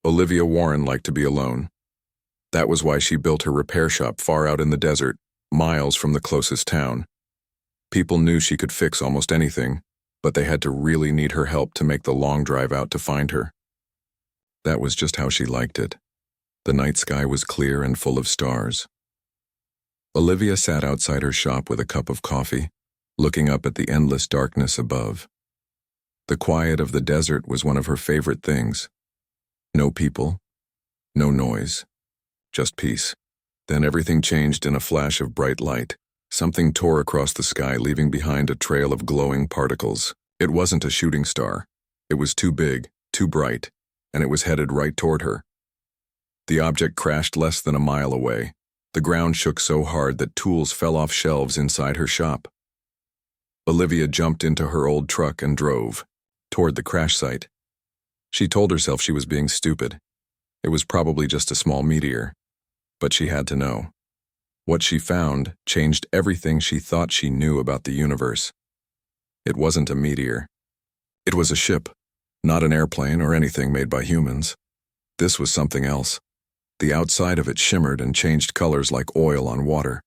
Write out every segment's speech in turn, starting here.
Olivia Warren liked to be alone. That was why she built her repair shop far out in the desert, miles from the closest town. People knew she could fix almost anything, but they had to really need her help to make the long drive out to find her. That was just how she liked it. The night sky was clear and full of stars. Olivia sat outside her shop with a cup of coffee, looking up at the endless darkness above. The quiet of the desert was one of her favorite things. No people, no noise, just peace. Then everything changed in a flash of bright light. Something tore across the sky, leaving behind a trail of glowing particles. It wasn't a shooting star. It was too big, too bright, and it was headed right toward her. The object crashed less than a mile away. The ground shook so hard that tools fell off shelves inside her shop. Olivia jumped into her old truck and drove toward the crash site. She told herself she was being stupid. It was probably just a small meteor. But she had to know. What she found changed everything she thought she knew about the universe. It wasn't a meteor. It was a ship, not an airplane or anything made by humans. This was something else. The outside of it shimmered and changed colors like oil on water.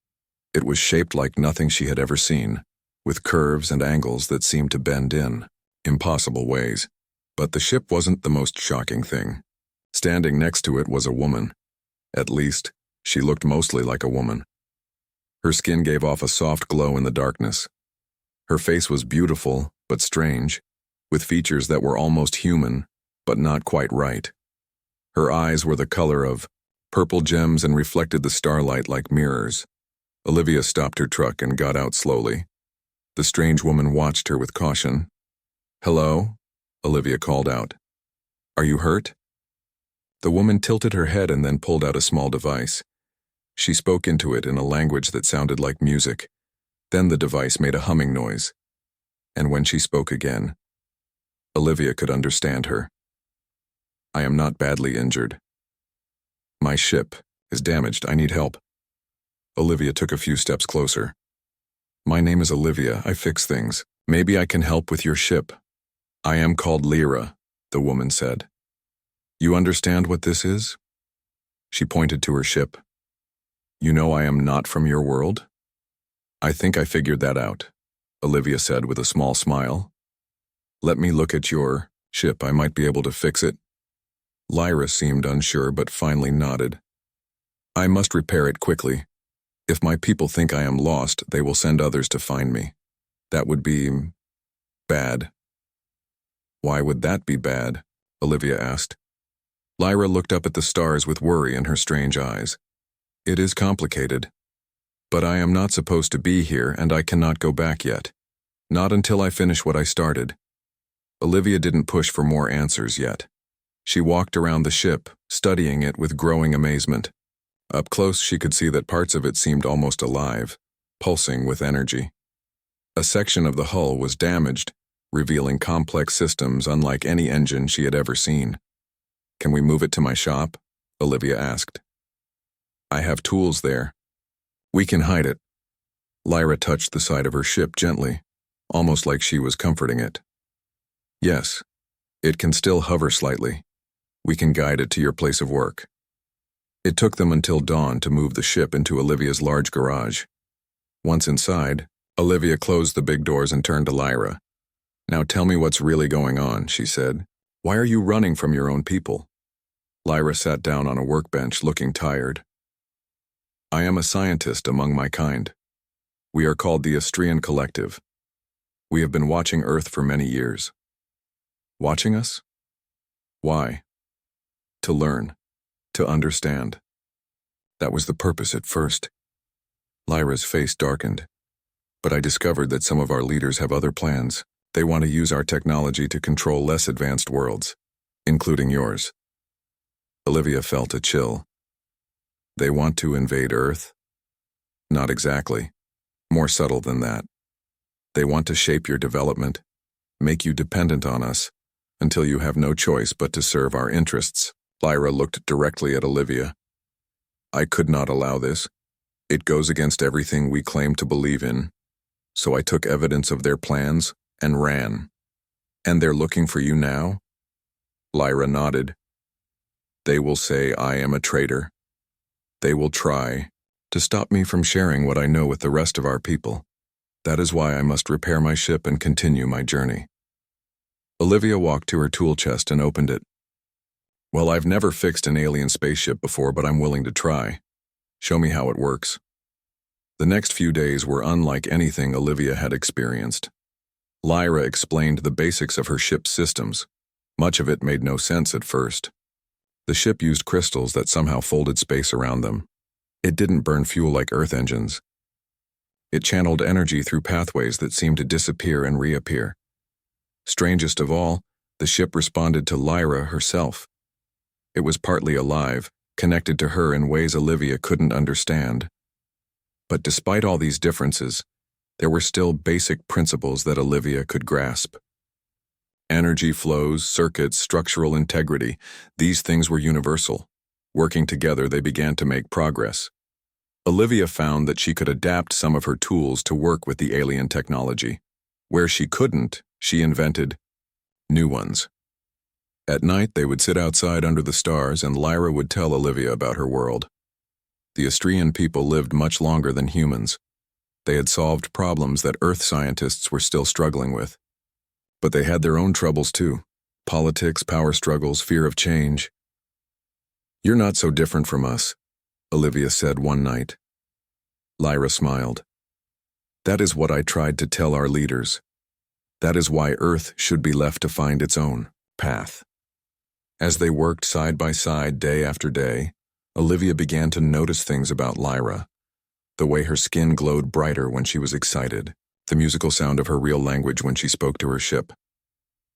It was shaped like nothing she had ever seen, with curves and angles that seemed to bend in impossible ways. But the ship wasn't the most shocking thing. Standing next to it was a woman. At least, she looked mostly like a woman. Her skin gave off a soft glow in the darkness. Her face was beautiful, but strange, with features that were almost human, but not quite right. Her eyes were the color of purple gems and reflected the starlight like mirrors. Olivia stopped her truck and got out slowly. The strange woman watched her with caution. "Hello?" Olivia called out. "Are you hurt?" The woman tilted her head and then pulled out a small device. She spoke into it in a language that sounded like music. Then the device made a humming noise. And when she spoke again, Olivia could understand her. "I am not badly injured. My ship is damaged. I need help." Olivia took a few steps closer. "My name is Olivia. I fix things. Maybe I can help with your ship." "I am called Lyra," the woman said. "You understand what this is?" She pointed to her ship. "You know I am not from your world?" "I think I figured that out," Olivia said with a small smile. "Let me look at your ship. I might be able to fix it." Lyra seemed unsure but finally nodded. "I must repair it quickly. If my people think I am lost, they will send others to find me. That would be bad." "Why would that be bad?" Olivia asked. Lyra looked up at the stars with worry in her strange eyes. "It is complicated. But I am not supposed to be here and I cannot go back yet. Not until I finish what I started." Olivia didn't push for more answers yet. She walked around the ship, studying it with growing amazement. Up close, she could see that parts of it seemed almost alive, pulsing with energy. A section of the hull was damaged, revealing complex systems unlike any engine she had ever seen. "Can we move it to my shop?" Olivia asked. "I have tools there. We can hide it." Lyra touched the side of her ship gently, almost like she was comforting it. "Yes, it can still hover slightly. We can guide it to your place of work." It took them until dawn to move the ship into Olivia's large garage. Once inside, Olivia closed the big doors and turned to Lyra. "Now tell me what's really going on," she said. "Why are you running from your own people?" Lyra sat down on a workbench, looking tired. "I am a scientist among my kind. We are called the Astrian Collective. We have been watching Earth for many years." "Watching us? Why?" "To learn. To understand." That was the purpose at first. Lyra's face darkened. "But I discovered that some of our leaders have other plans. They want to use our technology to control less advanced worlds, including yours." Olivia felt a chill. "They want to invade Earth?" "Not exactly. More subtle than that. They want to shape your development, make you dependent on us, until you have no choice but to serve our interests." Lyra looked directly at Olivia. "I could not allow this. It goes against everything we claim to believe in. So I took evidence of their plans and ran." "And they're looking for you now?" Lyra nodded. They will say I am a traitor. They will try to stop me from sharing what I know with the rest of our people. That is why I must repair my ship and continue my journey. Olivia walked to her tool chest and opened it. Well, I've never fixed an alien spaceship before, but I'm willing to try. Show me how it works. The next few days were unlike anything Olivia had experienced. Lyra explained the basics of her ship's systems. Much of it made no sense at first. The ship used crystals that somehow folded space around them. It didn't burn fuel like Earth engines. It channeled energy through pathways that seemed to disappear and reappear. Strangest of all, the ship responded to Lyra herself. It was partly alive, connected to her in ways Olivia couldn't understand. But despite all these differences, there were still basic principles that Olivia could grasp. Energy flows, circuits, structural integrity, these things were universal. Working together, they began to make progress. Olivia found that she could adapt some of her tools to work with the alien technology. Where she couldn't, she invented new ones. At night, they would sit outside under the stars, and Lyra would tell Olivia about her world. The Astrian people lived much longer than humans. They had solved problems that Earth scientists were still struggling with. But they had their own troubles too. Politics, power struggles, fear of change. You're not so different from us, Olivia said one night. Lyra smiled. That is what I tried to tell our leaders. That is why Earth should be left to find its own path. As they worked side by side day after day, Olivia began to notice things about Lyra. The way her skin glowed brighter when she was excited, the musical sound of her real language when she spoke to her ship,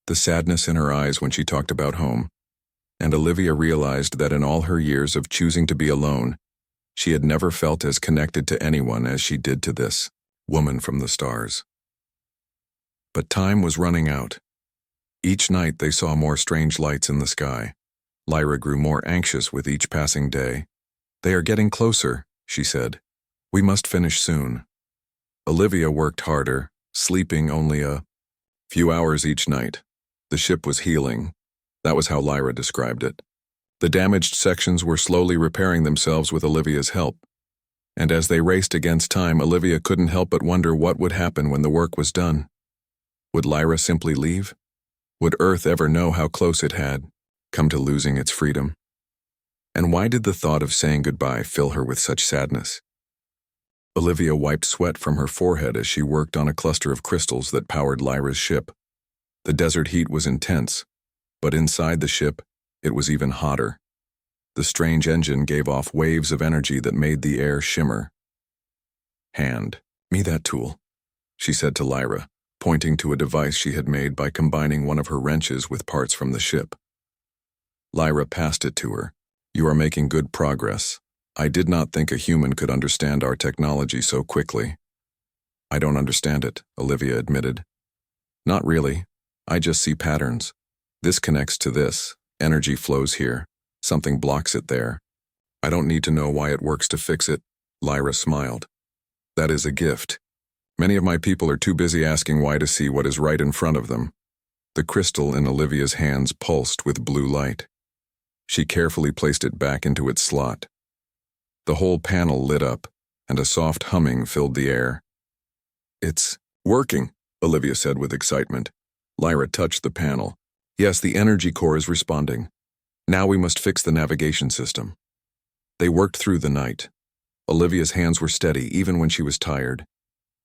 the sadness in her eyes when she talked about home, and Olivia realized that in all her years of choosing to be alone, she had never felt as connected to anyone as she did to this woman from the stars. But time was running out. Each night they saw more strange lights in the sky. Lyra grew more anxious with each passing day. They are getting closer, she said. We must finish soon. Olivia worked harder, sleeping only a few hours each night. The ship was healing. That was how Lyra described it. The damaged sections were slowly repairing themselves with Olivia's help. And as they raced against time, Olivia couldn't help but wonder what would happen when the work was done. Would Lyra simply leave? Would Earth ever know how close it had come to losing its freedom? And why did the thought of saying goodbye fill her with such sadness? Olivia wiped sweat from her forehead as she worked on a cluster of crystals that powered Lyra's ship. The desert heat was intense, but inside the ship, it was even hotter. The strange engine gave off waves of energy that made the air shimmer. Hand me that tool, she said to Lyra, pointing to a device she had made by combining one of her wrenches with parts from the ship. Lyra passed it to her. You are making good progress. I did not think a human could understand our technology so quickly. I don't understand it, Olivia admitted. Not really. I just see patterns. This connects to this. Energy flows here. Something blocks it there. I don't need to know why it works to fix it. Lyra smiled. That is a gift. Many of my people are too busy asking why to see what is right in front of them. The crystal in Olivia's hands pulsed with blue light. She carefully placed it back into its slot. The whole panel lit up, and a soft humming filled the air. It's working, Olivia said with excitement. Lyra touched the panel. Yes, the energy core is responding. Now we must fix the navigation system. They worked through the night. Olivia's hands were steady even when she was tired.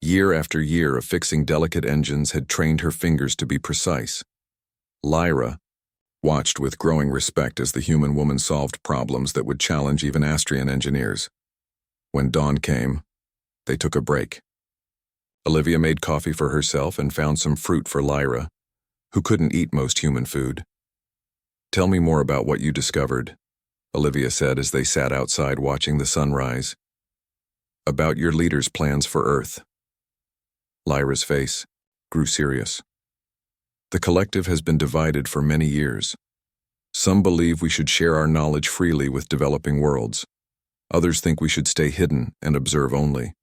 Year after year of fixing delicate engines had trained her fingers to be precise. Lyra watched with growing respect as the human woman solved problems that would challenge even Astrian engineers. When dawn came, they took a break. Olivia made coffee for herself and found some fruit for Lyra, who couldn't eat most human food. Tell me more about what you discovered, Olivia said as they sat outside watching the sunrise. About your leader's plans for Earth. Lyra's face grew serious. The collective has been divided for many years. Some believe we should share our knowledge freely with developing worlds. Others think we should stay hidden and observe only.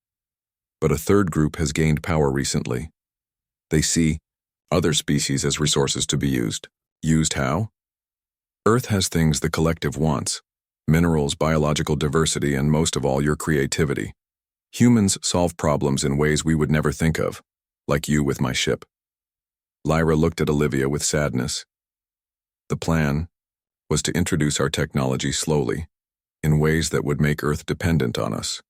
But a third group has gained power recently. They see other species as resources to be used. Used how? Earth has things the collective wants: minerals, biological diversity, and most of all, your creativity. Humans solve problems in ways we would never think of, like you with my ship. Lyra looked at Olivia with sadness. The plan was to introduce our technology slowly, in ways that would make Earth dependent on us.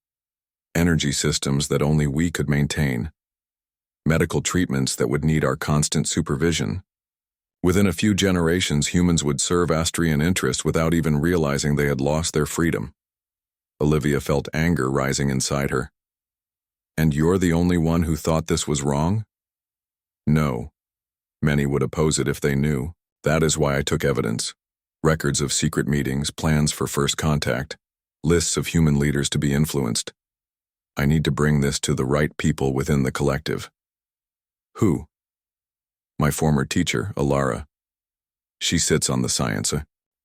Energy systems that only we could maintain. Medical treatments that would need our constant supervision. Within a few generations, humans would serve Astrian interest without even realizing they had lost their freedom. Olivia felt anger rising inside her. And you're the only one who thought this was wrong? No. Many would oppose it if they knew. That is why I took evidence. Records of secret meetings, plans for first contact, lists of human leaders to be influenced. I need to bring this to the right people within the collective. Who? My former teacher, Alara. She sits on the Science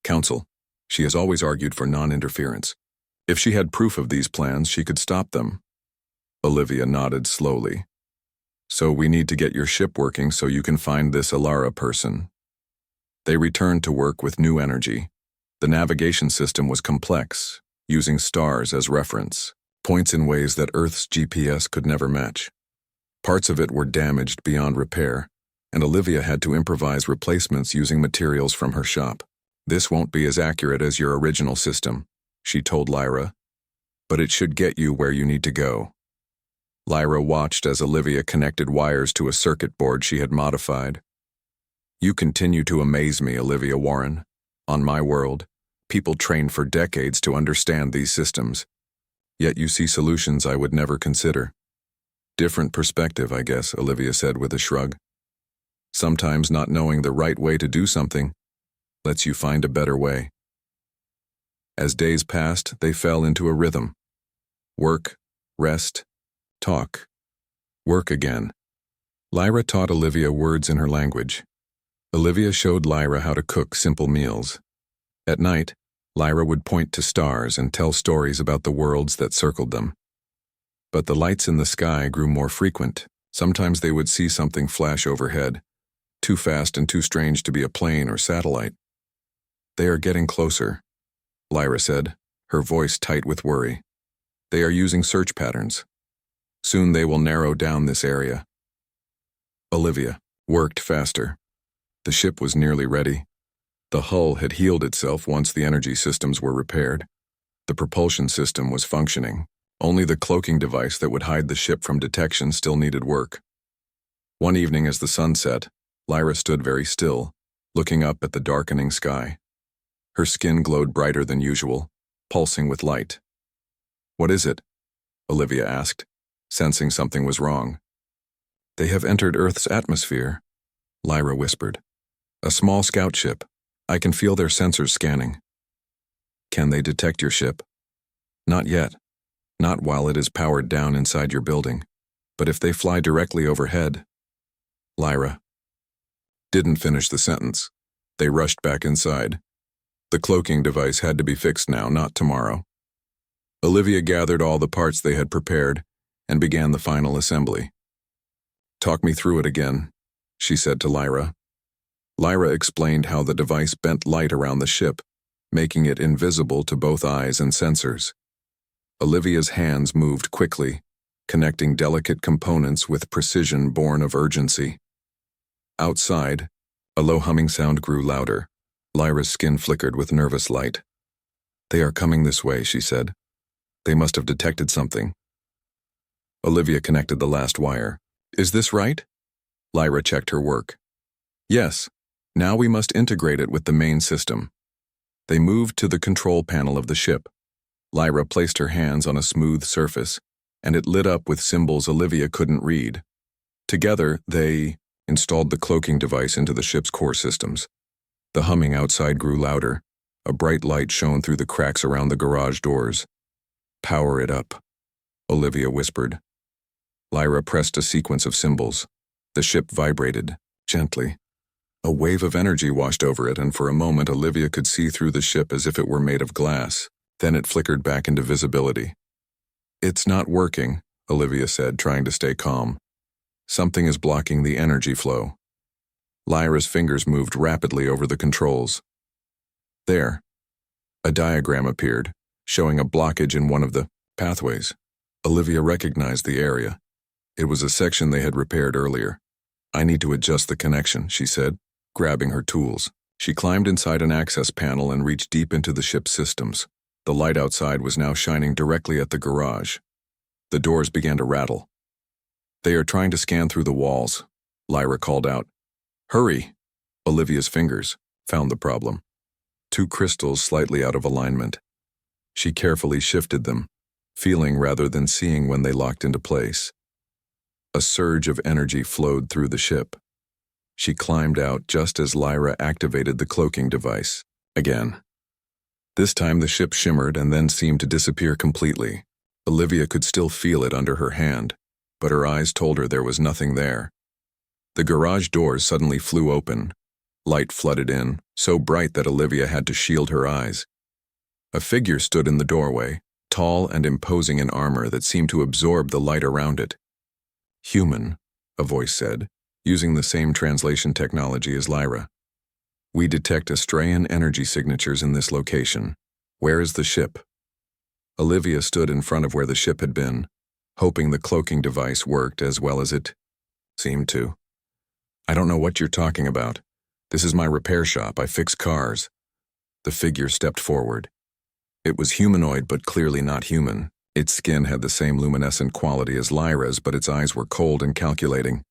Council. She has always argued for non-interference. If she had proof of these plans, she could stop them. Olivia nodded slowly. So we need to get your ship working so you can find this Alara person. They returned to work with new energy. The navigation system was complex, using stars as reference, points in ways that Earth's GPS could never match. Parts of it were damaged beyond repair, and Olivia had to improvise replacements using materials from her shop. This won't be as accurate as your original system, she told Lyra, but it should get you where you need to go. Lyra watched as Olivia connected wires to a circuit board she had modified. You continue to amaze me, Olivia Warren. On my world, people train for decades to understand these systems, yet you see solutions I would never consider. Different perspective, I guess, Olivia said with a shrug. Sometimes not knowing the right way to do something lets you find a better way. As days passed, they fell into a rhythm. Work, rest, talk, work again. Lyra taught Olivia words in her language. Olivia showed Lyra how to cook simple meals. At night, Lyra would point to stars and tell stories about the worlds that circled them. But the lights in the sky grew more frequent. Sometimes they would see something flash overhead, too fast and too strange to be a plane or satellite. They are getting closer, Lyra said, her voice tight with worry. They are using search patterns. Soon they will narrow down this area. Olivia worked faster. The ship was nearly ready. The hull had healed itself once the energy systems were repaired. The propulsion system was functioning. Only the cloaking device that would hide the ship from detection still needed work. One evening as the sun set, Lyra stood very still, looking up at the darkening sky. Her skin glowed brighter than usual, pulsing with light. What is it? Olivia asked, sensing something was wrong. They have entered Earth's atmosphere, Lyra whispered. A small scout ship. I can feel their sensors scanning. Can they detect your ship? Not yet. Not while it is powered down inside your building. But if they fly directly overhead... Lyra didn't finish the sentence. They rushed back inside. The cloaking device had to be fixed now, not tomorrow. Olivia gathered all the parts they had prepared and began the final assembly. Talk me through it again, she said to Lyra. Lyra explained how the device bent light around the ship, making it invisible to both eyes and sensors. Olivia's hands moved quickly, connecting delicate components with precision born of urgency. Outside, a low humming sound grew louder. Lyra's skin flickered with nervous light. They are coming this way, she said. They must have detected something. Olivia connected the last wire. Is this right? Lyra checked her work. Yes. Now we must integrate it with the main system. They moved to the control panel of the ship. Lyra placed her hands on a smooth surface, and it lit up with symbols Olivia couldn't read. Together, they installed the cloaking device into the ship's core systems. The humming outside grew louder. A bright light shone through the cracks around the garage doors. Power it up, Olivia whispered. Lyra pressed a sequence of symbols. The ship vibrated, gently. A wave of energy washed over it, and for a moment Olivia could see through the ship as if it were made of glass. Then it flickered back into visibility. It's not working, Olivia said, trying to stay calm. Something is blocking the energy flow. Lyra's fingers moved rapidly over the controls. There. A diagram appeared, showing a blockage in one of the pathways. Olivia recognized the area. It was a section they had repaired earlier. I need to adjust the connection, she said, grabbing her tools. She climbed inside an access panel and reached deep into the ship's systems. The light outside was now shining directly at the garage. The doors began to rattle. They are trying to scan through the walls, Lyra called out. Hurry! Olivia's fingers found the problem. 2 crystals slightly out of alignment. She carefully shifted them, feeling rather than seeing when they locked into place. A surge of energy flowed through the ship. She climbed out just as Lyra activated the cloaking device. Again. This time the ship shimmered and then seemed to disappear completely. Olivia could still feel it under her hand, but her eyes told her there was nothing there. The garage doors suddenly flew open. Light flooded in, so bright that Olivia had to shield her eyes. A figure stood in the doorway, tall and imposing in armor that seemed to absorb the light around it. Human, a voice said, using the same translation technology as Lyra. We detect Astraean energy signatures in this location. Where is the ship? Olivia stood in front of where the ship had been, hoping the cloaking device worked as well as it seemed to. I don't know what you're talking about. This is my repair shop. I fix cars. The figure stepped forward. It was humanoid but clearly not human. Its skin had the same luminescent quality as Lyra's, but its eyes were cold and calculating.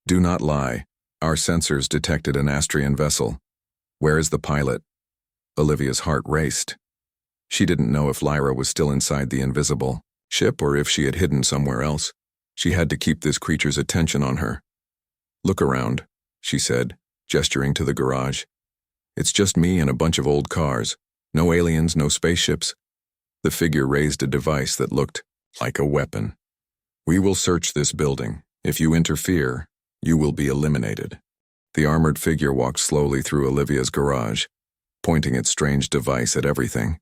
Do not lie. Our sensors detected an Astrian vessel. Where is the pilot? Olivia's heart raced. She didn't know if Lyra was still inside the invisible ship or if she had hidden somewhere else. She had to keep this creature's attention on her. Look around, she said, gesturing to the garage. It's just me and a bunch of old cars. No aliens, no spaceships. The figure raised a device that looked like a weapon. We will search this building. If you interfere, you will be eliminated. The armored figure walked slowly through Olivia's garage, pointing its strange device at everything.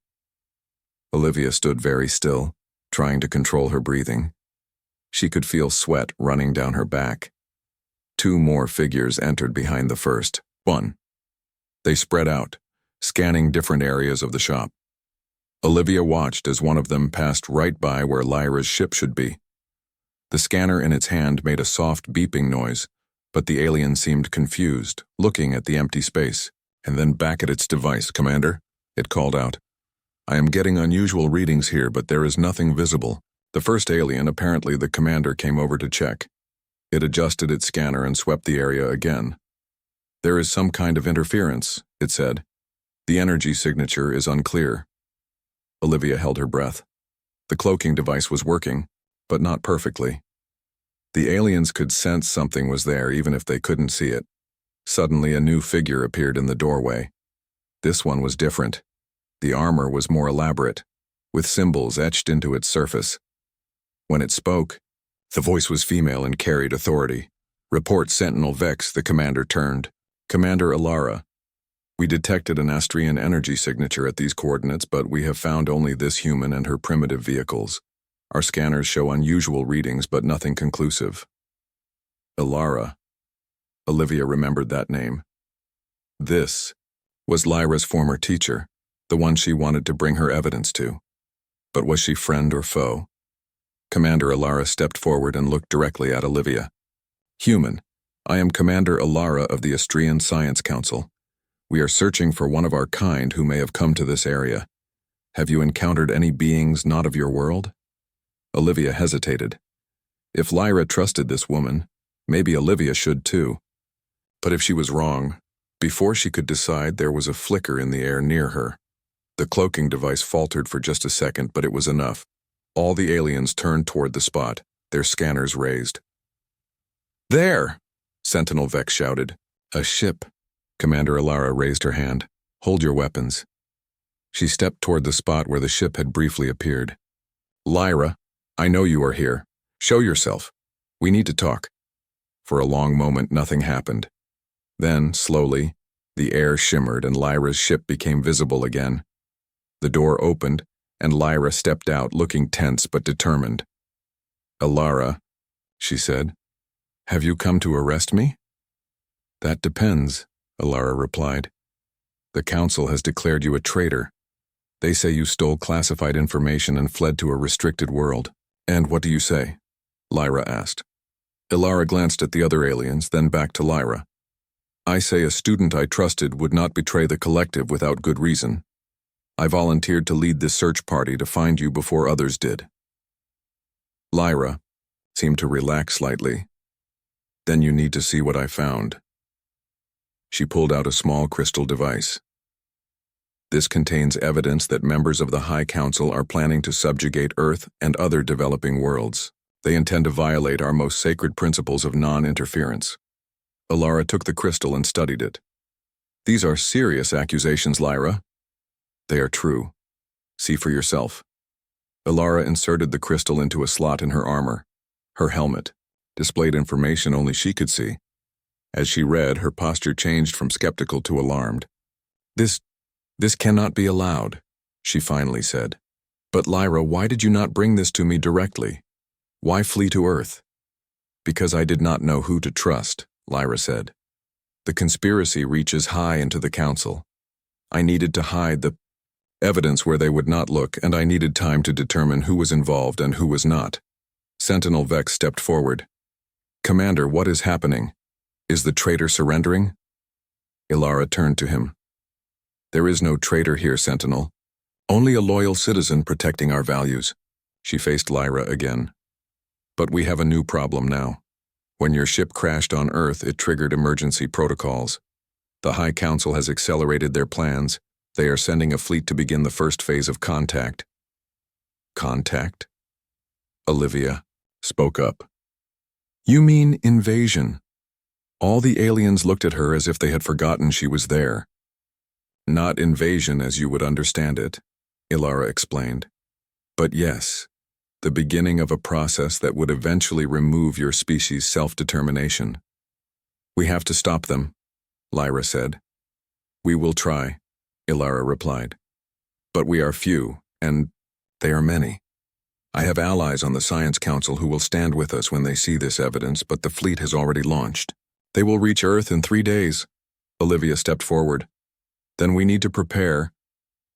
Olivia stood very still, trying to control her breathing. She could feel sweat running down her back. 2 more figures entered behind the first one. They spread out, scanning different areas of the shop. Olivia watched as one of them passed right by where Lyra's ship should be. The scanner in its hand made a soft beeping noise, but the alien seemed confused, looking at the empty space, and then back at its device. Commander, it called out. I am getting unusual readings here, but there is nothing visible. The first alien, apparently the commander, came over to check. It adjusted its scanner and swept the area again. There is some kind of interference, it said. The energy signature is unclear. Olivia held her breath. The cloaking device was working, but not perfectly. The aliens could sense something was there even if they couldn't see it. Suddenly a new figure appeared in the doorway. This one was different. The armor was more elaborate, with symbols etched into its surface. When it spoke, the voice was female and carried authority. Report Sentinel Vex, the commander turned. Commander Alara. We detected an Astrian energy signature at these coordinates, but we have found only this human and her primitive vehicles. Our scanners show unusual readings, but nothing conclusive. Alara. Olivia remembered that name. This was Lyra's former teacher, the one she wanted to bring her evidence to. But was she friend or foe? Commander Alara stepped forward and looked directly at Olivia. Human, I am Commander Alara of the Astrian Science Council. We are searching for one of our kind who may have come to this area. Have you encountered any beings not of your world? Olivia hesitated. If Lyra trusted this woman, maybe Olivia should too. But if she was wrong, before she could decide, there was a flicker in the air near her. The cloaking device faltered for just a second, but it was enough. All the aliens turned toward the spot, their scanners raised. There! Sentinel Vex shouted. A ship. Commander Alara raised her hand. Hold your weapons. She stepped toward the spot where the ship had briefly appeared. Lyra, I know you are here. Show yourself. We need to talk. For a long moment, nothing happened. Then, slowly, the air shimmered and Lyra's ship became visible again. The door opened, and Lyra stepped out, looking tense but determined. Alara, she said, have you come to arrest me? That depends, Alara replied. The council has declared you a traitor. They say you stole classified information and fled to a restricted world. And what do you say? Lyra asked. Ilara glanced at the other aliens, then back to Lyra. I say a student I trusted would not betray the collective without good reason. I volunteered to lead this search party to find you before others did. Lyra seemed to relax slightly. Then you need to see what I found. She pulled out a small crystal device. This contains evidence that members of the High Council are planning to subjugate Earth and other developing worlds. They intend to violate our most sacred principles of non-interference. Ilara took the crystal and studied it. These are serious accusations, Lyra. They are true. See for yourself. Ilara inserted the crystal into a slot in her armor. Her helmet displayed information only she could see. As she read, her posture changed from skeptical to alarmed. This cannot be allowed, she finally said. But Lyra, why did you not bring this to me directly? Why flee to Earth? Because I did not know who to trust, Lyra said. The conspiracy reaches high into the council. I needed to hide the evidence where they would not look, and I needed time to determine who was involved and who was not. Sentinel Vex stepped forward. Commander, what is happening? Is the traitor surrendering? Ilara turned to him. There is no traitor here, Sentinel. Only a loyal citizen protecting our values. She faced Lyra again. But we have a new problem now. When your ship crashed on Earth, it triggered emergency protocols. The High Council has accelerated their plans. They are sending a fleet to begin the first phase of contact. Contact? Olivia spoke up. You mean invasion? All the aliens looked at her as if they had forgotten she was there. Not invasion as you would understand it, Ilara explained. But yes, the beginning of a process that would eventually remove your species' self-determination. We have to stop them, Lyra said. We will try, Ilara replied. But we are few, and they are many. I have allies on the Science Council who will stand with us when they see this evidence, but the fleet has already launched. They will reach Earth in 3 days. Olivia stepped forward. Then we need to prepare.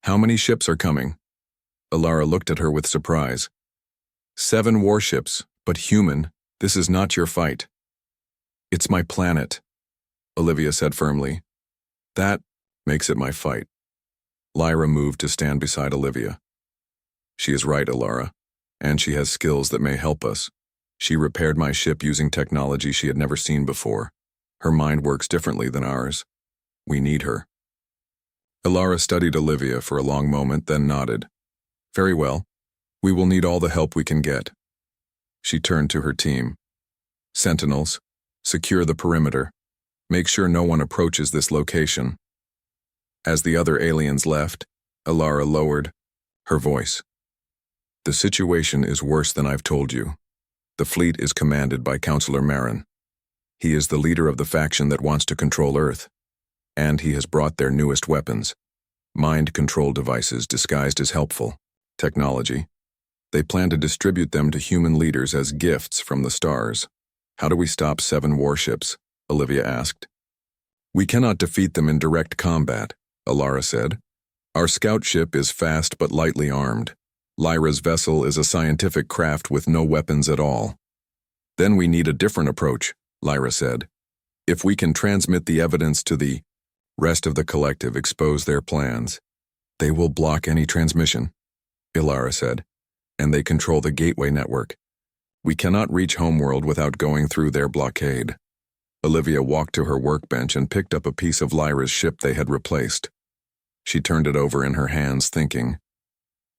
How many ships are coming? Ilara looked at her with surprise. 7 warships, but human. This is not your fight. It's my planet, Olivia said firmly. That makes it my fight. Lyra moved to stand beside Olivia. She is right, Ilara, and she has skills that may help us. She repaired my ship using technology she had never seen before. Her mind works differently than ours. We need her. Ilara studied Olivia for a long moment, then nodded. Very well. We will need all the help we can get. She turned to her team. Sentinels, secure the perimeter. Make sure no one approaches this location. As the other aliens left, Ilara lowered her voice. The situation is worse than I've told you. The fleet is commanded by Counselor Marin. He is the leader of the faction that wants to control Earth. And he has brought their newest weapons. Mind control devices disguised as helpful technology. They plan to distribute them to human leaders as gifts from the stars. How do we stop 7 warships? Olivia asked. We cannot defeat them in direct combat, Ilara said. Our scout ship is fast but lightly armed. Lyra's vessel is a scientific craft with no weapons at all. Then we need a different approach, Lyra said. If we can transmit the evidence to the rest of the collective, expose their plans, they will block any transmission, Ilara said, and they control the gateway network. We cannot reach Homeworld without going through their blockade. Olivia walked to her workbench and picked up a piece of Lyra's ship they had replaced. She turned it over in her hands, thinking,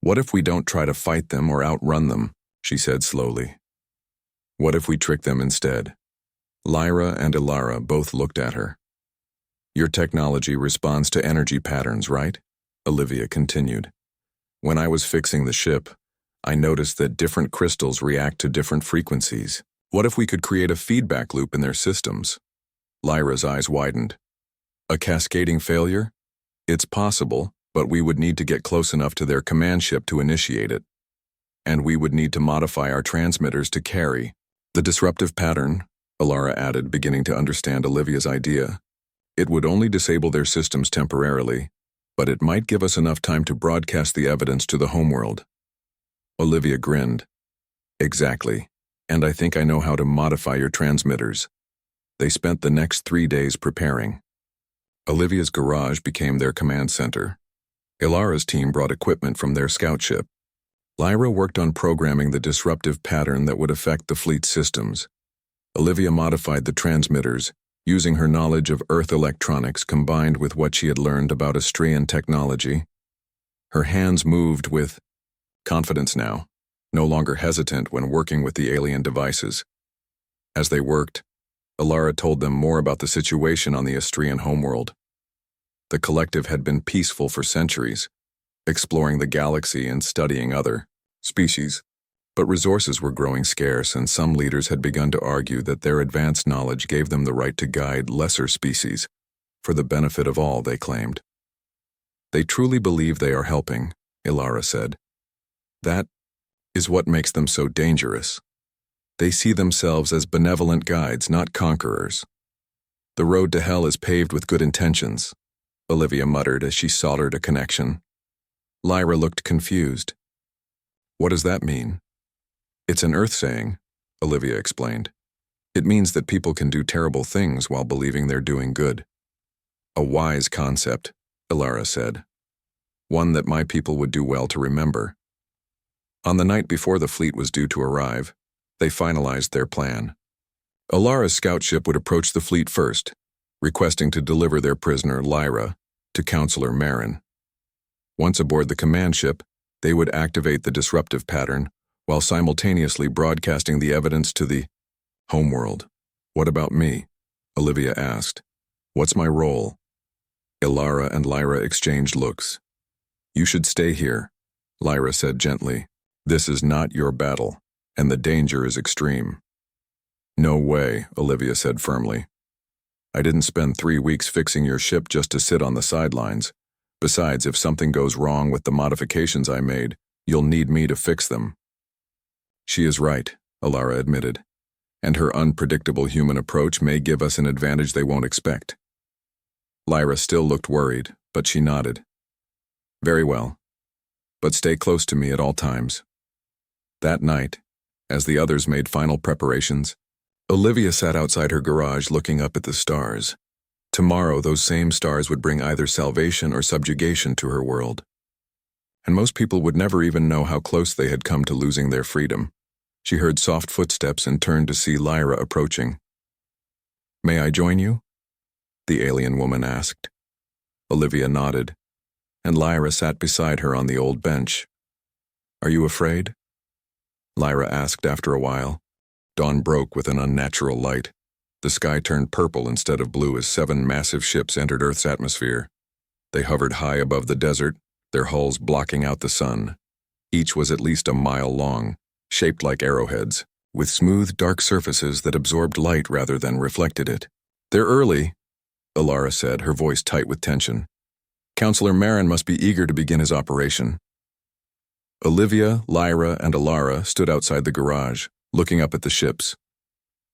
what if we don't try to fight them or outrun them? She said slowly. What if we trick them instead? Lyra and Ilara both looked at her. Your technology responds to energy patterns, right? Olivia continued. When I was fixing the ship, I noticed that different crystals react to different frequencies. What if we could create a feedback loop in their systems? Lyra's eyes widened. A cascading failure? It's possible, but we would need to get close enough to their command ship to initiate it. And we would need to modify our transmitters to carry the disruptive pattern, Ilara added, beginning to understand Olivia's idea. It would only disable their systems temporarily, but it might give us enough time to broadcast the evidence to the homeworld. Olivia grinned. Exactly, and I think I know how to modify your transmitters. They spent the next 3 days preparing. Olivia's garage became their command center. Ilara's team brought equipment from their scout ship. Lyra worked on programming the disruptive pattern that would affect the fleet's systems. Olivia modified the transmitters, using her knowledge of Earth electronics combined with what she had learned about Astrian technology. Her hands moved with confidence now, no longer hesitant when working with the alien devices. As they worked, Ilara told them more about the situation on the Astrian homeworld. The collective had been peaceful for centuries, exploring the galaxy and studying other species. But resources were growing scarce, and some leaders had begun to argue that their advanced knowledge gave them the right to guide lesser species, for the benefit of all, they claimed. They truly believe they are helping, Ilara said. That is what makes them so dangerous. They see themselves as benevolent guides, not conquerors. The road to hell is paved with good intentions, Olivia muttered as she soldered a connection. Lyra looked confused. What does that mean? It's an Earth saying, Olivia explained. It means that people can do terrible things while believing they're doing good. A wise concept, Ilara said. One that my people would do well to remember. On the night before the fleet was due to arrive, they finalized their plan. Ilara's scout ship would approach the fleet first, requesting to deliver their prisoner, Lyra, to Counselor Marin. Once aboard the command ship, they would activate the disruptive pattern, while simultaneously broadcasting the evidence to the homeworld. What about me? Olivia asked. What's my role? Ilara and Lyra exchanged looks. You should stay here, Lyra said gently. This is not your battle, and the danger is extreme. No way, Olivia said firmly. I didn't spend 3 weeks fixing your ship just to sit on the sidelines. Besides, if something goes wrong with the modifications I made, you'll need me to fix them. She is right, Ilara admitted, and her unpredictable human approach may give us an advantage they won't expect. Lyra still looked worried, but she nodded. Very well, but stay close to me at all times. That night, as the others made final preparations, Olivia sat outside her garage looking up at the stars. Tomorrow, those same stars would bring either salvation or subjugation to her world. And most people would never even know how close they had come to losing their freedom. She heard soft footsteps and turned to see Lyra approaching. May I join you? The alien woman asked. Olivia nodded, and Lyra sat beside her on the old bench. Are you afraid? Lyra asked after a while. Dawn broke with an unnatural light. The sky turned purple instead of blue as 7 massive ships entered Earth's atmosphere. They hovered high above the desert, their hulls blocking out the sun. Each was at least a mile long, shaped like arrowheads, with smooth, dark surfaces that absorbed light rather than reflected it. They're early, Ilara said, her voice tight with tension. Counselor Marin must be eager to begin his operation. Olivia, Lyra, and Ilara stood outside the garage, looking up at the ships.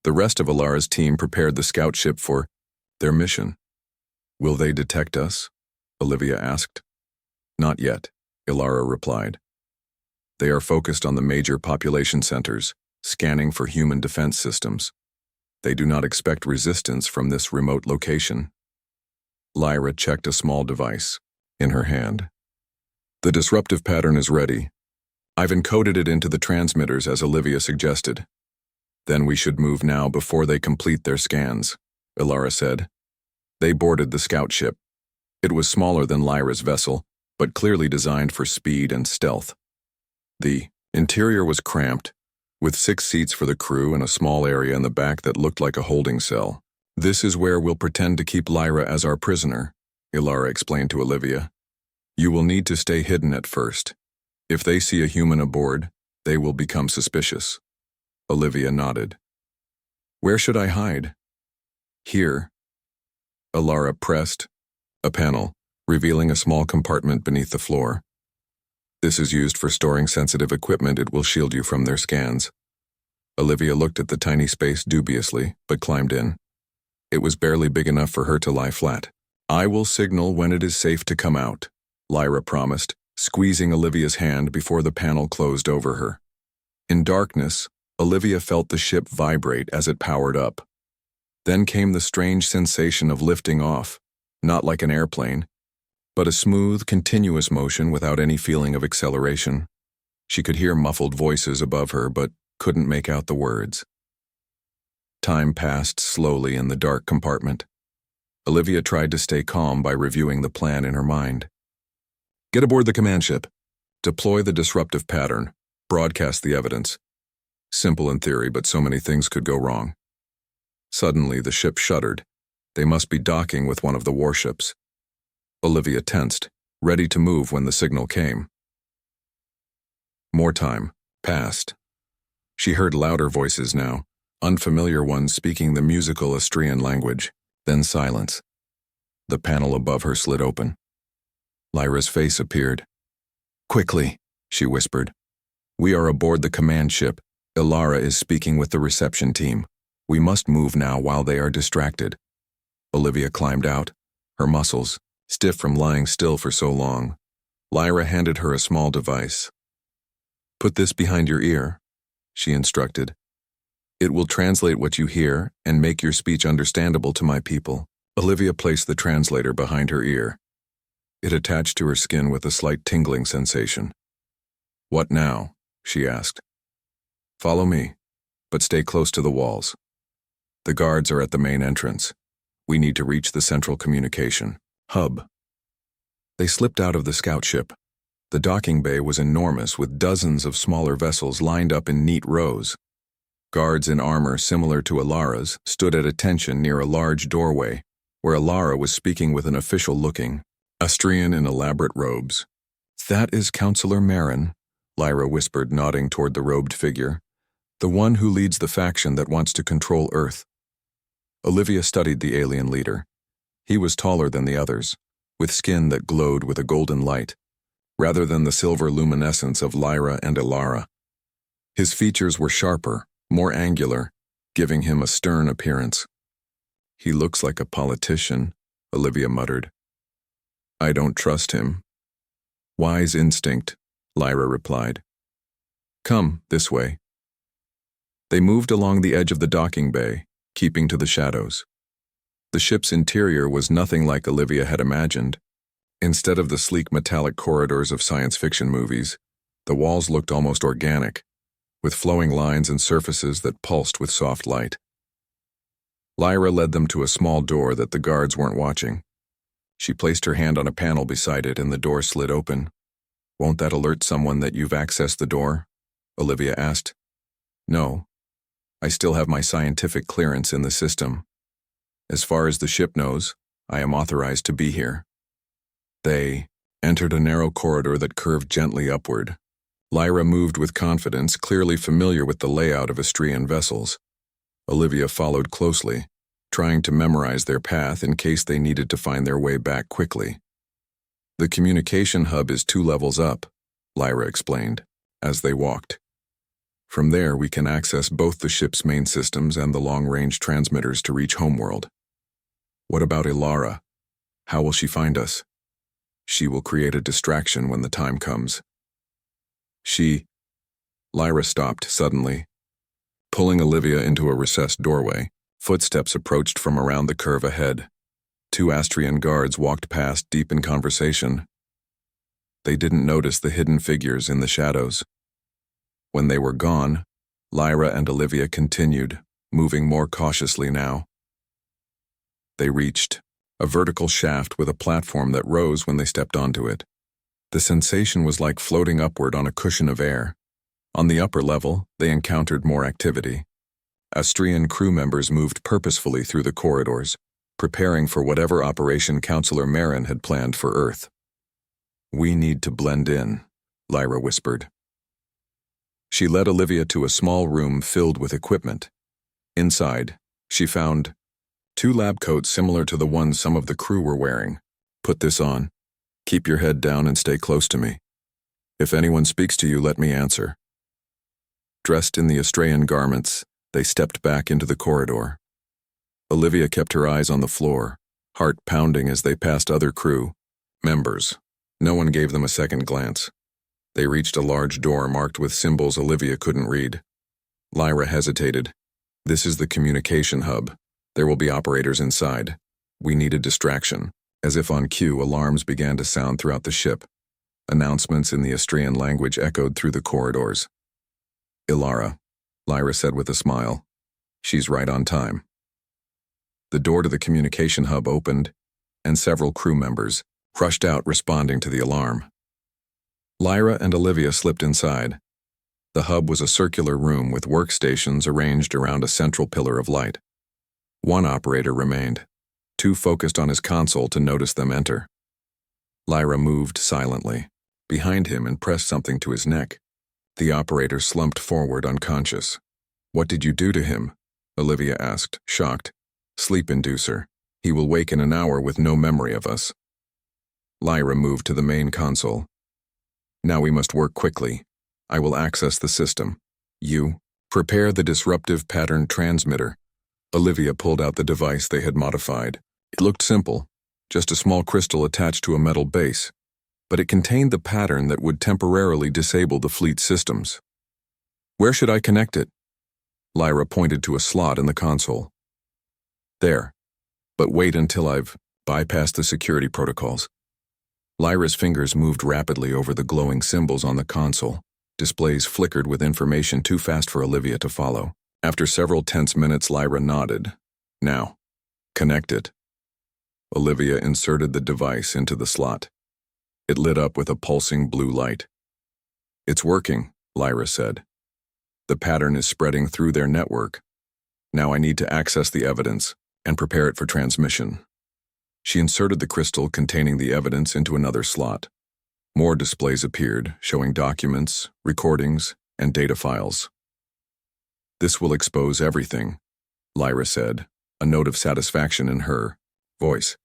The rest of Ilara's team prepared the scout ship for their mission. Will they detect us? Olivia asked. Not yet, Ilara replied. They are focused on the major population centers, scanning for human defense systems. They do not expect resistance from this remote location. Lyra checked a small device in her hand. The disruptive pattern is ready. I've encoded it into the transmitters as Olivia suggested. Then we should move now before they complete their scans, Ilara said. They boarded the scout ship. It was smaller than Lyra's vessel, but clearly designed for speed and stealth. The interior was cramped, with 6 seats for the crew and a small area in the back that looked like a holding cell. This is where we'll pretend to keep Lyra as our prisoner, Ilara explained to Olivia. You will need to stay hidden at first. If they see a human aboard, they will become suspicious. Olivia nodded. Where should I hide? Here. Ilara pressed a panel, revealing a small compartment beneath the floor. This is used for storing sensitive equipment. It will shield you from their scans. Olivia looked at the tiny space dubiously, but climbed in. It was barely big enough for her to lie flat. "I will signal when it is safe to come out," Lyra promised, squeezing Olivia's hand before the panel closed over her. In darkness, Olivia felt the ship vibrate as it powered up. Then came the strange sensation of lifting off, not like an airplane, but a smooth, continuous motion without any feeling of acceleration. She could hear muffled voices above her, but couldn't make out the words. Time passed slowly in the dark compartment. Olivia tried to stay calm by reviewing the plan in her mind. Get aboard the command ship. Deploy the disruptive pattern. Broadcast the evidence. Simple in theory, but so many things could go wrong. Suddenly, the ship shuddered. They must be docking with one of the warships. Olivia tensed, ready to move when the signal came. More time passed. She heard louder voices now, unfamiliar ones speaking the musical Astrian language, then silence. The panel above her slid open. Lyra's face appeared. Quickly, she whispered. We are aboard the command ship. Ilara is speaking with the reception team. We must move now while they are distracted. Olivia climbed out, her muscles stiff from lying still for so long. Lyra handed her a small device. Put this behind your ear, she instructed. It will translate what you hear and make your speech understandable to my people. Olivia placed the translator behind her ear. It attached to her skin with a slight tingling sensation. What now? She asked. Follow me, but stay close to the walls. The guards are at the main entrance. We need to reach the central communication hub. They slipped out of the scout ship. The docking bay was enormous with dozens of smaller vessels lined up in neat rows. Guards in armor similar to Ilara's stood at attention near a large doorway, where Ilara was speaking with an official-looking Astrian in elaborate robes. That is Counselor Marin, Lyra whispered, nodding toward the robed figure, the one who leads the faction that wants to control Earth. Olivia studied the alien leader. He was taller than the others, with skin that glowed with a golden light, rather than the silver luminescence of Lyra and Ilara. His features were sharper, more angular, giving him a stern appearance. He looks like a politician, Olivia muttered. I don't trust him. Wise instinct, Lyra replied. Come, this way. They moved along the edge of the docking bay, keeping to the shadows. The ship's interior was nothing like Olivia had imagined. Instead of the sleek metallic corridors of science fiction movies, the walls looked almost organic, with flowing lines and surfaces that pulsed with soft light. Lyra led them to a small door that the guards weren't watching. She placed her hand on a panel beside it and the door slid open. Won't that alert someone that you've accessed the door? Olivia asked. No. I still have my scientific clearance in the system. As far as the ship knows, I am authorized to be here. They entered a narrow corridor that curved gently upward. Lyra moved with confidence, clearly familiar with the layout of Astrian vessels. Olivia followed closely, trying to memorize their path in case they needed to find their way back quickly. The communication hub is 2 levels up, Lyra explained, as they walked. From there, we can access both the ship's main systems and the long-range transmitters to reach homeworld. What about Ilara? How will she find us? She will create a distraction when the time comes. Lyra stopped suddenly. Pulling Olivia into a recessed doorway, footsteps approached from around the curve ahead. 2 Astrian guards walked past deep in conversation. They didn't notice the hidden figures in the shadows. When they were gone, Lyra and Olivia continued, moving more cautiously now. They reached a vertical shaft with a platform that rose when they stepped onto it. The sensation was like floating upward on a cushion of air. On the upper level, they encountered more activity. Astrian crew members moved purposefully through the corridors, preparing for whatever operation Counselor Marin had planned for Earth. We need to blend in, Lyra whispered. She led Olivia to a small room filled with equipment. Inside, she found 2 lab coats similar to the ones some of the crew were wearing. Put this on. Keep your head down and stay close to me. If anyone speaks to you, let me answer. Dressed in the Astraean garments, they stepped back into the corridor. Olivia kept her eyes on the floor, heart pounding as they passed other crew members. No one gave them a second glance. They reached a large door marked with symbols Olivia couldn't read. Lyra hesitated. This is the communication hub. There will be operators inside. We need a distraction. As if on cue, alarms began to sound throughout the ship. Announcements in the Astrian language echoed through the corridors. Ilara, Lyra said with a smile. She's right on time. The door to the communication hub opened, and several crew members rushed out responding to the alarm. Lyra and Olivia slipped inside. The hub was a circular room with workstations arranged around a central pillar of light. One operator remained, too focused on his console to notice them enter. Lyra moved silently behind him and pressed something to his neck. The operator slumped forward unconscious. What did you do to him? Olivia asked, shocked. Sleep inducer. He will wake in an hour with no memory of us. Lyra moved to the main console. Now we must work quickly. I will access the system. You, prepare the disruptive pattern transmitter. Olivia pulled out the device they had modified. It looked simple, just a small crystal attached to a metal base, but it contained the pattern that would temporarily disable the fleet's systems. Where should I connect it? Lyra pointed to a slot in the console. There, but wait until I've bypassed the security protocols. Lyra's fingers moved rapidly over the glowing symbols on the console. Displays flickered with information too fast for Olivia to follow. After several tense minutes, Lyra nodded. Now, connect it. Olivia inserted the device into the slot. It lit up with a pulsing blue light. It's working, Lyra said. The pattern is spreading through their network. Now I need to access the evidence and prepare it for transmission. She inserted the crystal containing the evidence into another slot. More displays appeared, showing documents, recordings, and data files. This will expose everything, Lyra said, a note of satisfaction in her voice.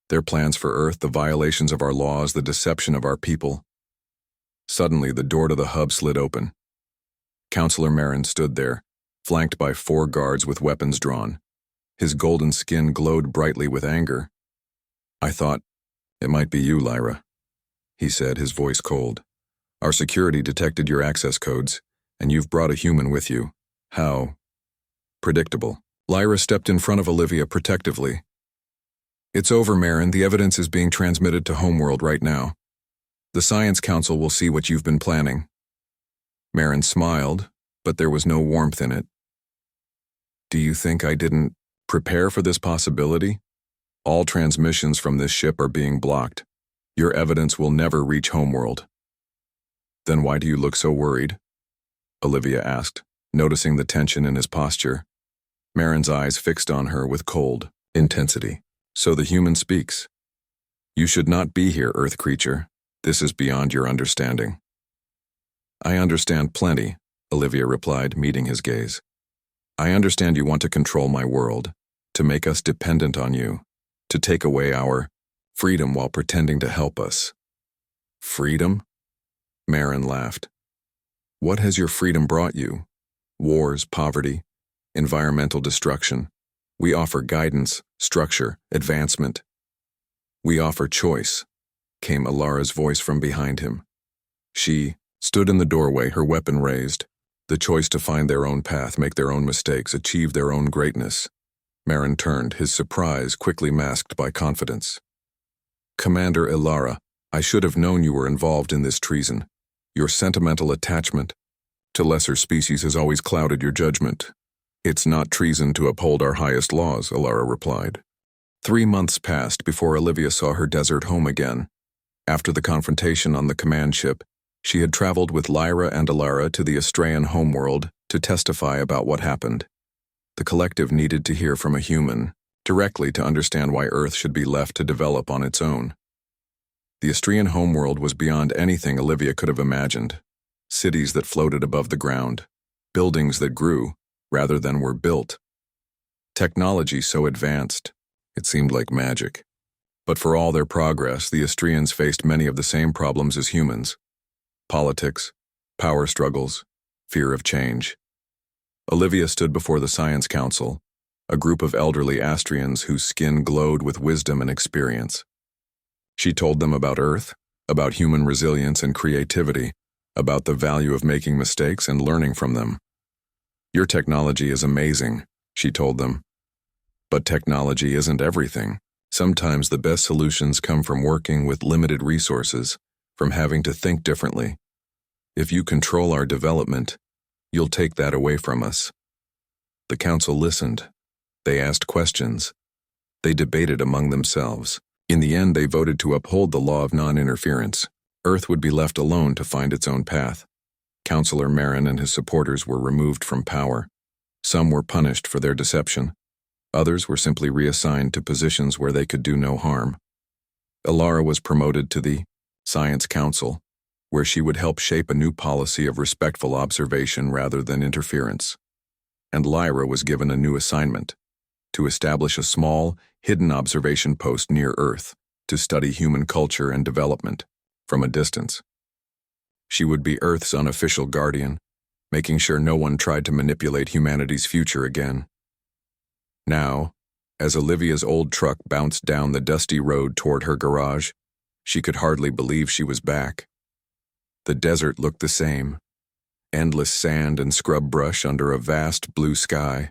Their plans for Earth, the violations of our laws, the deception of our people. Suddenly, the door to the hub slid open. Counselor Marin stood there, flanked by 4 guards with weapons drawn. His golden skin glowed brightly with anger. I thought, it might be you, Lyra, he said, his voice cold. Our security detected your access codes, and you've brought a human with you. How predictable. Lyra stepped in front of Olivia protectively. It's over, Marin. The evidence is being transmitted to Homeworld right now. The Science Council will see what you've been planning. Marin smiled, but there was no warmth in it. Do you think I didn't prepare for this possibility? All transmissions from this ship are being blocked. Your evidence will never reach Homeworld. Then why do you look so worried? Olivia asked, noticing the tension in his posture. Marin's eyes fixed on her with cold intensity. So the human speaks. You should not be here, Earth creature. This is beyond your understanding. I understand plenty, Olivia replied, meeting his gaze. I understand you want to control my world, to make us dependent on you, to take away our freedom while pretending to help us. Freedom? Marin laughed. What has your freedom brought you? Wars, poverty, environmental destruction. We offer guidance, structure, advancement. We offer choice, came Ilara's voice from behind him. She stood in the doorway, her weapon raised. The choice to find their own path, make their own mistakes, achieve their own greatness. Marin turned, his surprise quickly masked by confidence. Commander Ilara, I should have known you were involved in this treason. Your sentimental attachment to lesser species has always clouded your judgment. It's not treason to uphold our highest laws, Ilara replied. 3 months passed before Olivia saw her desert home again. After the confrontation on the command ship, she had traveled with Lyra and Ilara to the Astraean homeworld to testify about what happened. The collective needed to hear from a human, directly to understand why Earth should be left to develop on its own. The Astraean homeworld was beyond anything Olivia could have imagined. Cities that floated above the ground, buildings that grew, rather than were built. Technology so advanced, it seemed like magic. But for all their progress, the Astraeans faced many of the same problems as humans. Politics, power struggles, fear of change. Olivia stood before the Science Council, a group of elderly Astrians whose skin glowed with wisdom and experience. She told them about Earth, about human resilience and creativity, about the value of making mistakes and learning from them. "Your technology is amazing," she told them. "But technology isn't everything. Sometimes the best solutions come from working with limited resources, from having to think differently. If you control our development, you'll take that away from us." The council listened. They asked questions. They debated among themselves. In the end, they voted to uphold the law of non-interference. Earth would be left alone to find its own path. Councillor Marin and his supporters were removed from power. Some were punished for their deception. Others were simply reassigned to positions where they could do no harm. Ilara was promoted to the Science Council, where she would help shape a new policy of respectful observation rather than interference. And Lyra was given a new assignment: to establish a small, hidden observation post near Earth to study human culture and development from a distance. She would be Earth's unofficial guardian, making sure no one tried to manipulate humanity's future again. Now, as Olivia's old truck bounced down the dusty road toward her garage, she could hardly believe she was back. The desert looked the same: endless sand and scrub brush under a vast blue sky.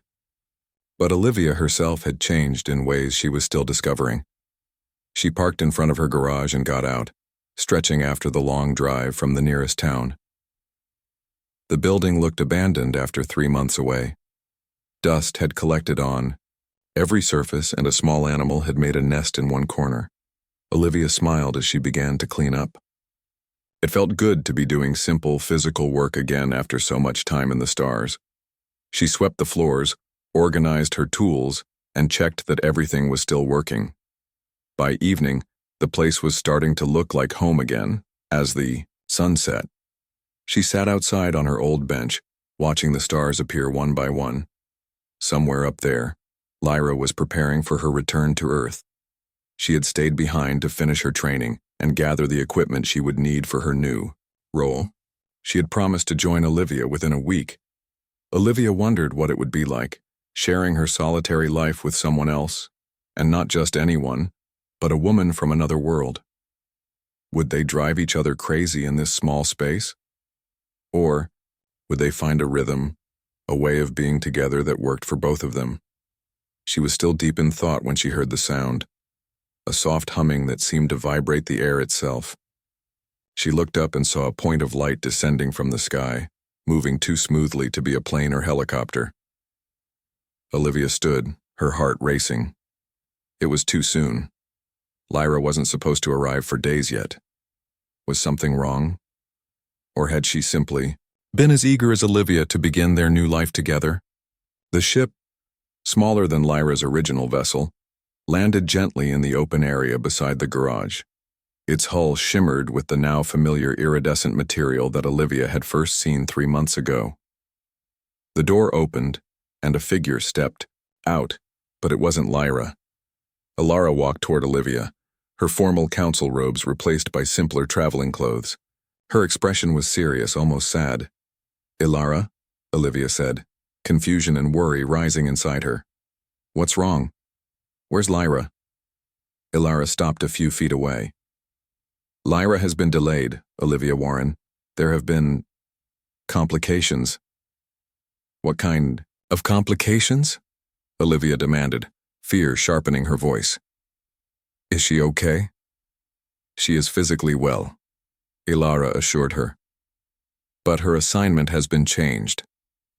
But Olivia herself had changed in ways she was still discovering. She parked in front of her garage and got out, stretching after the long drive from the nearest town. The building looked abandoned after 3 months away. Dust had collected on every surface, and a small animal had made a nest in one corner. Olivia smiled as she began to clean up. It felt good to be doing simple physical work again after so much time in the stars. She swept the floors, organized her tools, and checked that everything was still working. By evening, the place was starting to look like home again, as the sun set. She sat outside on her old bench, watching the stars appear one by one. Somewhere up there, Lyra was preparing for her return to Earth. She had stayed behind to finish her training and gather the equipment she would need for her new role. She had promised to join Olivia within a week. Olivia wondered what it would be like, sharing her solitary life with someone else, and not just anyone, but a woman from another world. Would they drive each other crazy in this small space? Or would they find a rhythm, a way of being together that worked for both of them? She was still deep in thought when she heard the sound, a soft humming that seemed to vibrate the air itself. She looked up and saw a point of light descending from the sky, moving too smoothly to be a plane or helicopter. Olivia stood, her heart racing. It was too soon. Lyra wasn't supposed to arrive for days yet. Was something wrong? Or had she simply been as eager as Olivia to begin their new life together? The ship, smaller than Lyra's original vessel, landed gently in the open area beside the garage. Its hull shimmered with the now familiar iridescent material that Olivia had first seen 3 months ago. The door opened, and a figure stepped out, but it wasn't Lyra. Ilara walked toward Olivia, her formal council robes replaced by simpler traveling clothes. Her expression was serious, almost sad. "Ilara," Olivia said, confusion and worry rising inside her. "What's wrong? Where's Lyra?" Ilara stopped a few feet away. "Lyra has been delayed, Olivia Warren. There have been complications." "What kind of complications?" Olivia demanded, fear sharpening her voice. "Is she okay?" "She is physically well," Ilara assured her. "But her assignment has been changed.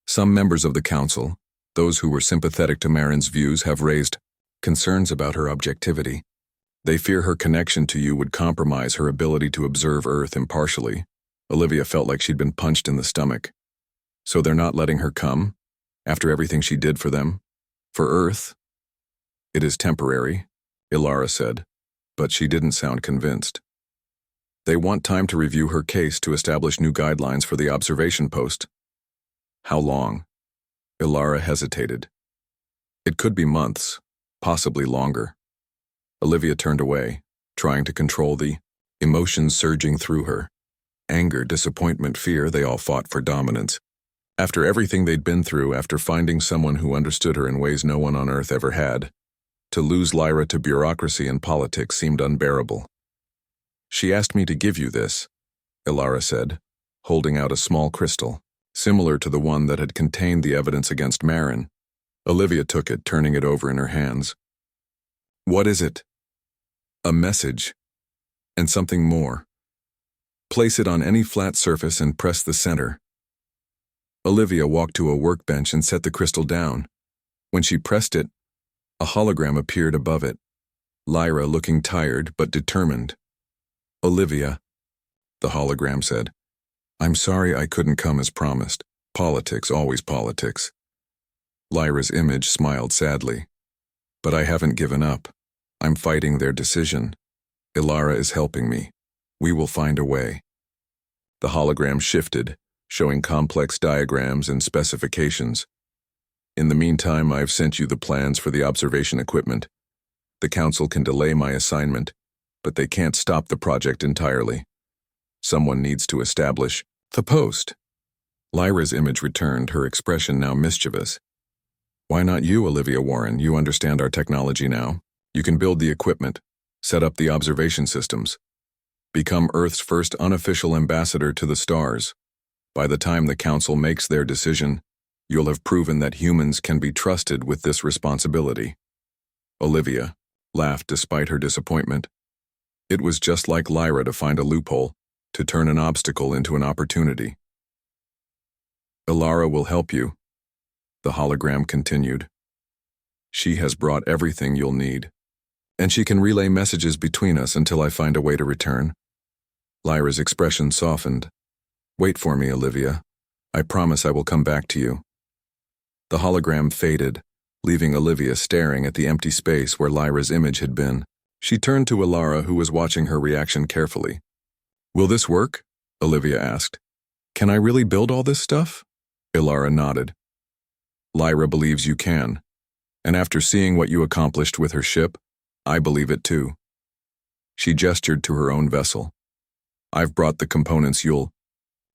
Some members of the council, those who were sympathetic to Marin's views, have raised concerns about her objectivity. They fear her connection to you would compromise her ability to observe Earth impartially." Olivia felt like she'd been punched in the stomach. "So they're not letting her come, after everything she did for them? For Earth?" "It is temporary," Ilara said, but she didn't sound convinced. "They want time to review her case to establish new guidelines for the observation post." "How long?" Ilara hesitated. "It could be months, possibly longer." Olivia turned away, trying to control the emotions surging through her. Anger, disappointment, fear, they all fought for dominance. After everything they'd been through, after finding someone who understood her in ways no one on Earth ever had, to lose Lyra to bureaucracy and politics seemed unbearable. "She asked me to give you this," Ilara said, holding out a small crystal, similar to the one that had contained the evidence against Marin. Olivia took it, turning it over in her hands. "What is it?" "A message. And something more. Place it on any flat surface and press the center." Olivia walked to a workbench and set the crystal down. When she pressed it, a hologram appeared above it, Lyra looking tired but determined. "Olivia," the hologram said, "I'm sorry I couldn't come as promised. Politics, always politics." Lyra's image smiled sadly. "But I haven't given up. I'm fighting their decision. Ilara is helping me. We will find a way." The hologram shifted, showing complex diagrams and specifications. "In the meantime, I've sent you the plans for the observation equipment. The council can delay my assignment, but they can't stop the project entirely. Someone needs to establish the post." Lyra's image returned, her expression now mischievous. "Why not you, Olivia Warren? You understand our technology now. You can build the equipment, set up the observation systems, become Earth's first unofficial ambassador to the stars. By the time the council makes their decision, you'll have proven that humans can be trusted with this responsibility." Olivia laughed despite her disappointment. It was just like Lyra to find a loophole, to turn an obstacle into an opportunity. "Ilara will help you," the hologram continued. "She has brought everything you'll need, and she can relay messages between us until I find a way to return." Lyra's expression softened. "Wait for me, Olivia. I promise I will come back to you." The hologram faded, leaving Olivia staring at the empty space where Lyra's image had been. She turned to Ilara, who was watching her reaction carefully. "Will this work?" Olivia asked. "Can I really build all this stuff?" Ilara nodded. "Lyra believes you can, and after seeing what you accomplished with her ship, I believe it too." She gestured to her own vessel. "I've brought the components you'll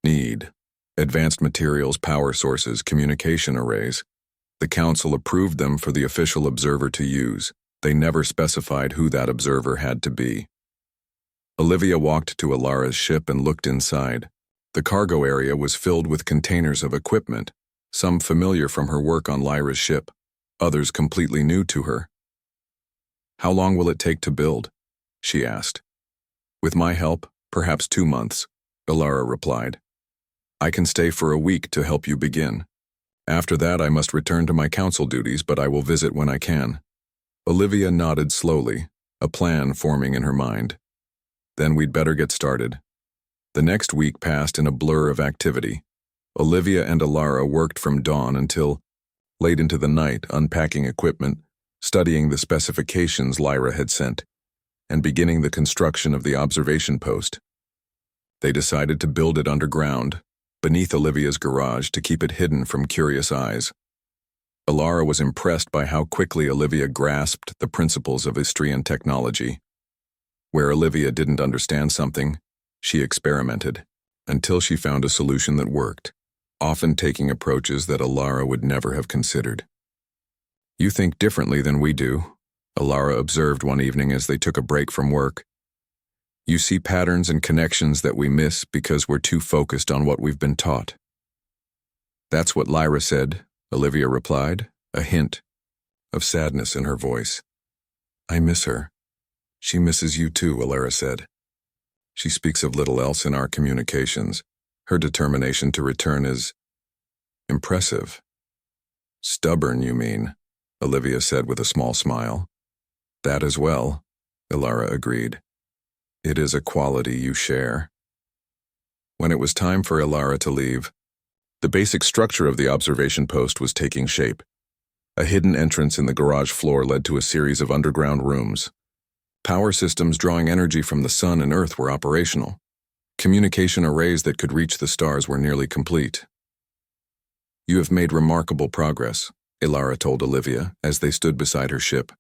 need. Advanced materials, power sources, communication arrays. The council approved them for the official observer to use. They never specified who that observer had to be." Olivia walked to Ilara's ship and looked inside. The cargo area was filled with containers of equipment, some familiar from her work on Lyra's ship, others completely new to her. "How long will it take to build?" she asked. "With my help, perhaps 2 months," Ilara replied. "I can stay for a week to help you begin. After that, I must return to my council duties, but I will visit when I can." Olivia nodded slowly, a plan forming in her mind. "Then we'd better get started." The next week passed in a blur of activity. Olivia and Ilara worked from dawn until late into the night, unpacking equipment, studying the specifications Lyra had sent, and beginning the construction of the observation post. They decided to build it underground, beneath Olivia's garage, to keep it hidden from curious eyes. Ilara was impressed by how quickly Olivia grasped the principles of history and technology. Where Olivia didn't understand something, she experimented, until she found a solution that worked, often taking approaches that Ilara would never have considered. "You think differently than we do," Ilara observed one evening as they took a break from work. "You see patterns and connections that we miss because we're too focused on what we've been taught." "That's what Lyra said," Olivia replied, a hint of sadness in her voice. "I miss her. She misses you too," Ilara said. "She speaks of little else in our communications. Her determination to return is impressive." "Stubborn, you mean," Olivia said with a small smile. "That as well," Ilara agreed. "It is a quality you share." When it was time for Ilara to leave, the basic structure of the observation post was taking shape. A hidden entrance in the garage floor led to a series of underground rooms. Power systems drawing energy from the sun and earth were operational. Communication arrays that could reach the stars were nearly complete. "You have made remarkable progress," Ilara told Olivia as they stood beside her ship.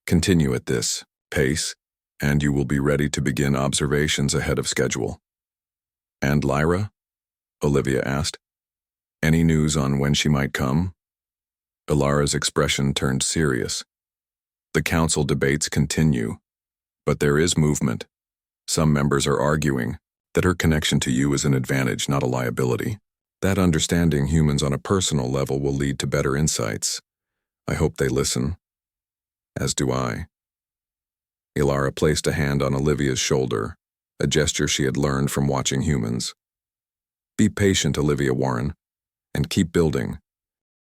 "Continue at this pace, and you will be ready to begin observations ahead of schedule." "And Lyra?" Olivia asked. Any news on when she might come? Ilara's expression turned serious. The council debates continue, but there is movement. Some members are arguing that her connection to you is an advantage, not a liability. That understanding humans on a personal level will lead to better insights. I hope they listen. As do I. Ilara placed a hand on Olivia's shoulder, a gesture she had learned from watching humans. Be patient, Olivia Warren, and keep building.